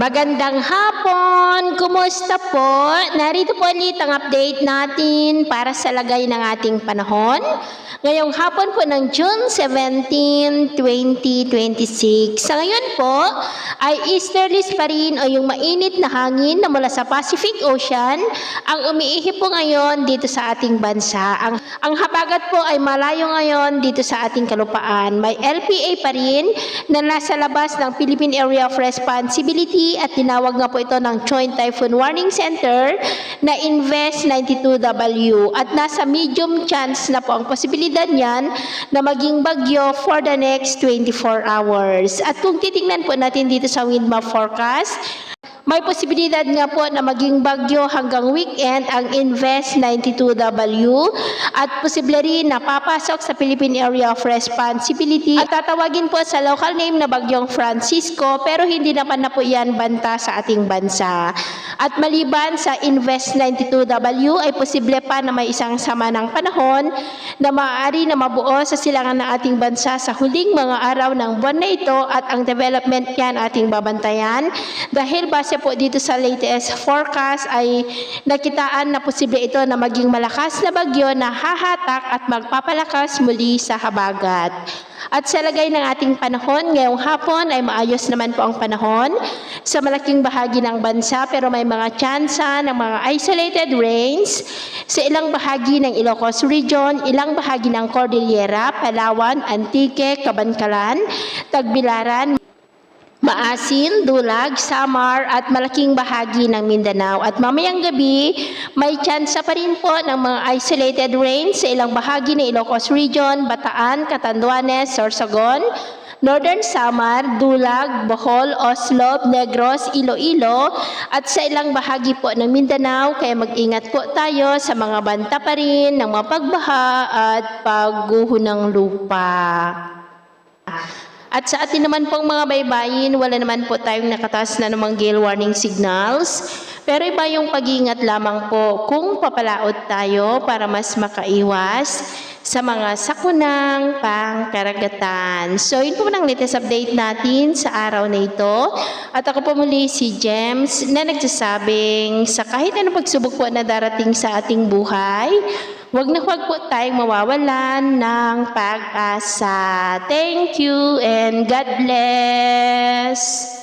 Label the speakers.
Speaker 1: Magandang hapon! Kumusta po? Narito po ulit ang update natin para sa lagay ng ating panahon. Ngayong hapon po ng June 17, 2026. Sa ngayon po ay easterlies pa rin o yung mainit na hangin na mula sa Pacific Ocean ang umiihi po ngayon dito sa ating bansa. Ang habagat po ay malayo ngayon dito sa ating kalupaan. May LPA pa rin na nasa labas ng Philippine Area of Responsibility at tinawag nga po ito ng Joint Typhoon Warning Center na Invest 92W at nasa medium chance na po ang posibilidad niyan na maging bagyo for the next 24 hours. At kung titingnan po natin dito sa wind map forecast, may posibilidad nga po na maging bagyo hanggang weekend ang Invest 92W at posible rin na papasok sa Philippine Area of Responsibility at tatawagin po sa local name na Bagyong Francisco, pero hindi naman na po yan banta sa ating bansa. At maliban sa Invest 92W ay posible pa na may isang sama ng panahon na maaari na mabuo sa silangan ng ating bansa sa huling mga araw ng buwan na ito at ang development yan ating babantayan dahil base po dito sa latest forecast ay nakitaan na posible ito na maging malakas na bagyo na hahatak at magpapalakas muli sa habagat. At sa lagay ng ating panahon, ngayong hapon ay maayos naman po ang panahon sa malaking bahagi ng bansa pero may mga tsansa ng mga isolated rains sa ilang bahagi ng Ilocos Region, ilang bahagi ng Cordillera, Palawan, Antique, Cabancalan, Tagbilaran, Maasin, Dulag, Samar at malaking bahagi ng Mindanao. At mamayang gabi, may tsansa pa rin po ng mga isolated rains sa ilang bahagi ng Ilocos Region, Bataan, Catanduanes, Sorsogon, Northern Samar, Dulag, Bohol, Oslob, Negros, Iloilo at sa ilang bahagi po ng Mindanao. Kaya mag-ingat po tayo sa mga banta pa rin ng mga pagbaha at pagguho ng lupa. At sa atin naman pong mga baybayin, wala naman po tayong nakataas na namang gale warning signals. Pero iba yung pag-iingat lamang po kung papalaot tayo para mas makaiwas sa mga sakunang pangkaragatan. So, yun po ng latest update natin sa araw na ito. At ako po muli si Gems na nagsasabing sa kahit anong pagsubok po na darating sa ating buhay, huwag na huwag po tayong mawawalan ng pag-asa. Thank you and God bless!